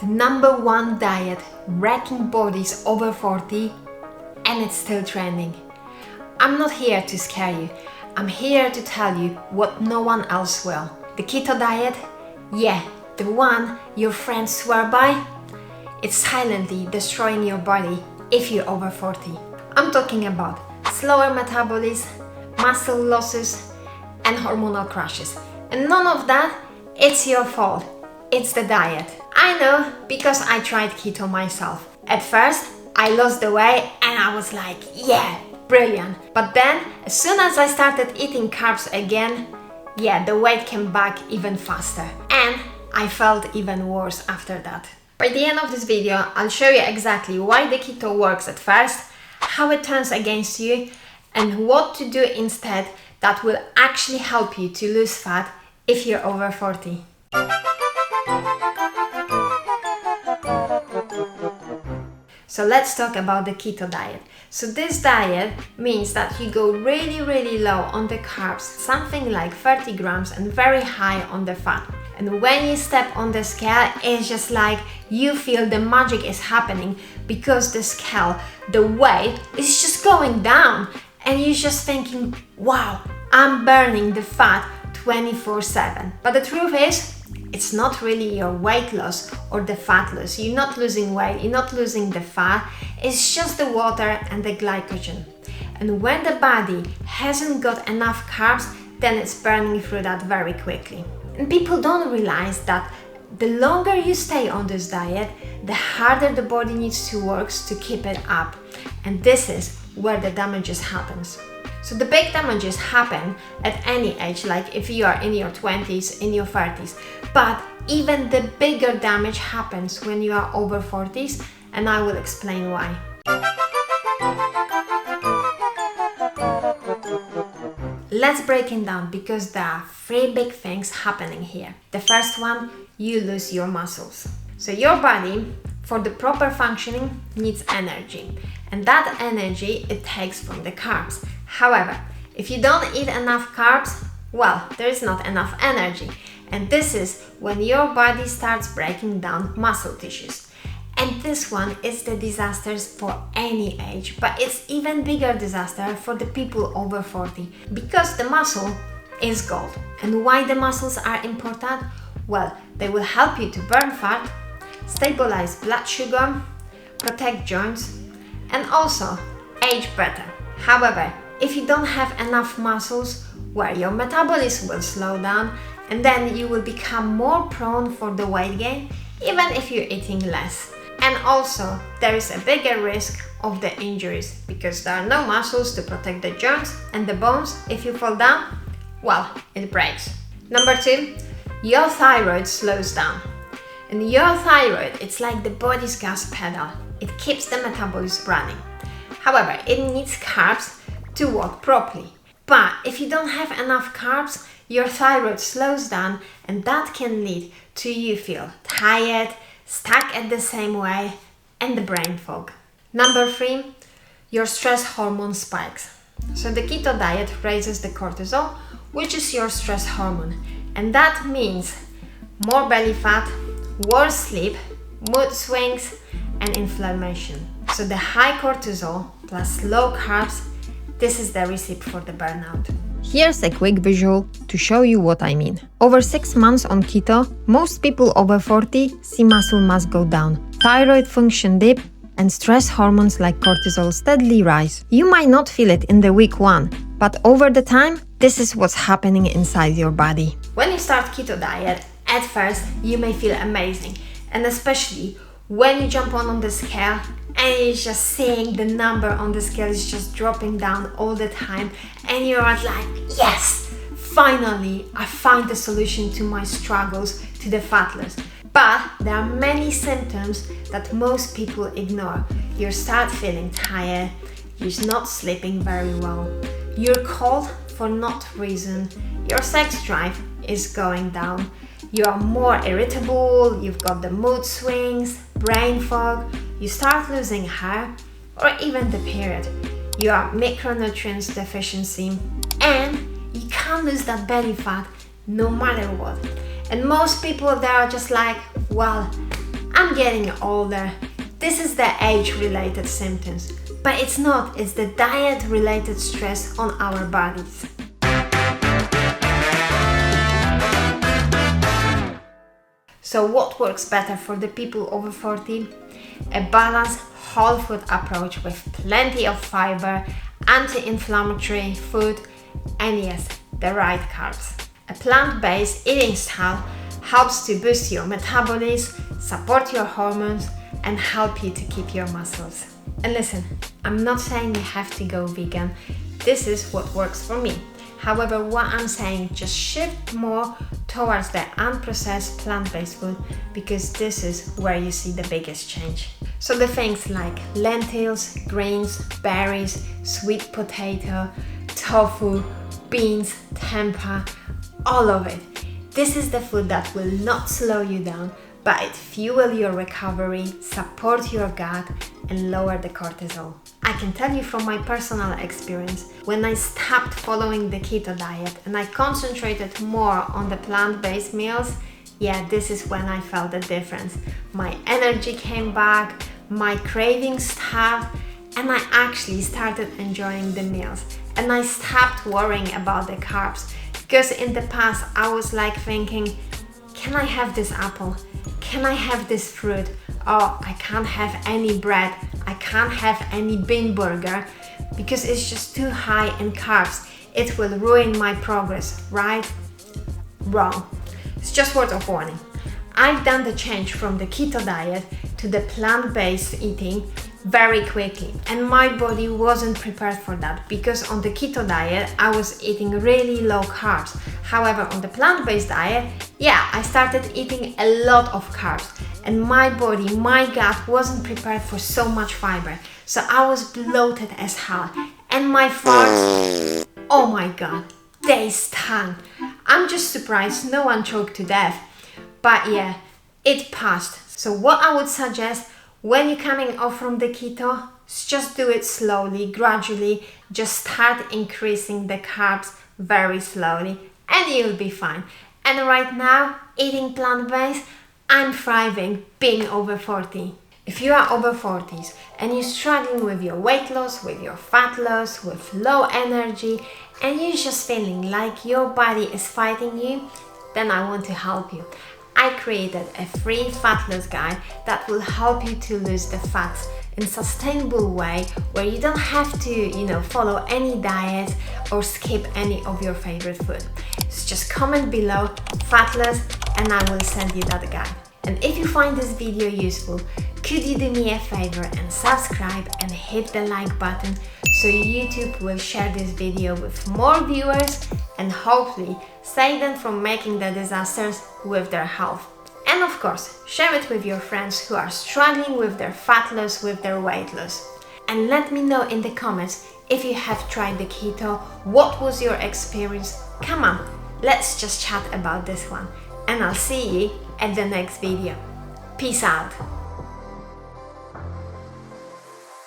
the #1 diet wrecking bodies over 40, and it's still trending. I'm not here to scare you. I'm here to tell you what no one else will. The keto diet, yeah, the one your friends swear by, it's silently destroying your body if you're over 40. I'm talking about slower metabolism, muscle losses, and hormonal crashes. And none of that, it's your fault. It's the diet. I know, because I tried keto myself. At first, I lost the weight and I was like, yeah, brilliant. But then, as soon as I started eating carbs again, yeah, the weight came back even faster. And I felt even worse after that. By the end of this video, I'll show you exactly why the keto works at first, how it turns against you, and what to do instead that will actually help you to lose fat if you're over 40. So let's talk about the keto diet. So this diet means that you go really low on the carbs, something like 30 grams, and very high on the fat. And when you step on the scale, it's just like you feel the magic is happening, because the scale, the weight is just going down and you're just thinking, wow, I'm burning the fat 24/7. But the truth is, it's not really your weight loss or the fat loss. You're not losing weight, you're not losing the fat, it's just the water and the glycogen. And when the body hasn't got enough carbs, then it's burning through that very quickly. And people don't realize that the longer you stay on this diet, the harder the body needs to work to keep it up. And this is where the damages happens. So the big damages happen at any age, like if you are in your 20s, in your 30s. But even the bigger damage happens when you are over 40s, and I will explain why. Let's break it down, because there are 3 big things happening here. The first one, you lose your muscles. So your body, for the proper functioning, needs energy. And that energy it takes from the carbs. However, if you don't eat enough carbs, well, there is not enough energy. And this is when your body starts breaking down muscle tissues. And this one is the disasters for any age, but it's even bigger disaster for the people over 40, because the muscle is gold. And why the muscles are important? Well, they will help you to burn fat, stabilize blood sugar, protect joints, and also age better. However, if you don't have enough muscles, well, your metabolism will slow down, and then you will become more prone for the weight gain, even if you're eating less. And also, there is a bigger risk of the injuries, because there are no muscles to protect the joints and the bones. If you fall down, well, it breaks. Number 2, your thyroid slows down. And your thyroid, it's like the body's gas pedal. It keeps the metabolism running. However, it needs carbs to work properly. But if you don't have enough carbs, your thyroid slows down, and that can lead to you feel tired, stuck at the same way, and the brain fog. Number 3, your stress hormone spikes. So the keto diet raises the cortisol, which is your stress hormone. And that means more belly fat, worse sleep, mood swings, and inflammation. So the high cortisol plus low carbs, this is the recipe for the burnout. Here's a quick visual to show you what I mean. Over 6 months on keto, most people over 40 see muscle mass go down, thyroid function dip, and stress hormones like cortisol steadily rise. You might not feel it in the week 1, but over the time, this is what's happening inside your body. When you start keto diet, at first you may feel amazing, and especially when you jump on the scale and you're just seeing the number on the scale is just dropping down all the time, and you're like, yes, finally I found the solution to my struggles, to the fat loss. But there are many symptoms that most people ignore. You start feeling tired, you're not sleeping very well, you're cold for no reason, your sex drive is going down, you are more irritable, you've got the mood swings, brain fog, you start losing hair, or even the period. You are micronutrients deficiency, and you can't lose that belly fat no matter what. And most people, they are just like, well, I'm getting older. This is the age-related symptoms. But it's not, it's the diet-related stress on our bodies. So what works better for the people over 40? A balanced whole food approach with plenty of fiber, anti-inflammatory food, and yes, the right carbs. A plant-based eating style helps to boost your metabolism, support your hormones, and help you to keep your muscles. And listen, I'm not saying you have to go vegan. This is what works for me. However, what I'm saying, just shift more towards the unprocessed plant-based food because this is where you see the biggest change. So the things like lentils, greens, berries, sweet potato, tofu, beans, tempeh, all of it. This is the food that will not slow you down, but it fuel your recovery, support your gut, and lower the cortisol. I can tell you from my personal experience, when I stopped following the keto diet and I concentrated more on the plant-based meals, yeah, this is when I felt the difference. My energy came back, my cravings stopped, and I actually started enjoying the meals. And I stopped worrying about the carbs, because in the past I was like thinking, can I have this apple? Can I have this fruit? Oh, I can't have any bread. I can't have any bean burger because it's just too high in carbs. It will ruin my progress, right? Wrong. It's just word of warning. I've done the change from the keto diet to the plant-based eating very quickly, and my body wasn't prepared for that because on the keto diet I was eating really low carbs. However, on the plant-based diet, yeah, I started eating a lot of carbs, and my body, my gut wasn't prepared for so much fiber. So I was bloated as hell, and my farts, oh my god, they stung. I'm just surprised no one choked to death. But yeah, it passed. So what I would suggest when you're coming off from the keto, just do it slowly, gradually. Just start increasing the carbs very slowly and you'll be fine. And right now, eating plant-based, I'm thriving being over 40. If you are over 40s and you're struggling with your weight loss, with your fat loss, with low energy, and you're just feeling like your body is fighting you, then I want to help you. I created a free fat loss guide that will help you to lose the fats in a sustainable way where you don't have to, follow any diet or skip any of your favorite food. So just comment below fat loss and I will send you that guide. And if you find this video useful, could you do me a favor and subscribe and hit the like button so YouTube will share this video with more viewers and hopefully save them from making the disasters with their health. And of course, share it with your friends who are struggling with their fat loss, with their weight loss. And let me know in the comments if you have tried the keto, what was your experience? Come on, let's just chat about this one. And I'll see you at the next video. Peace out.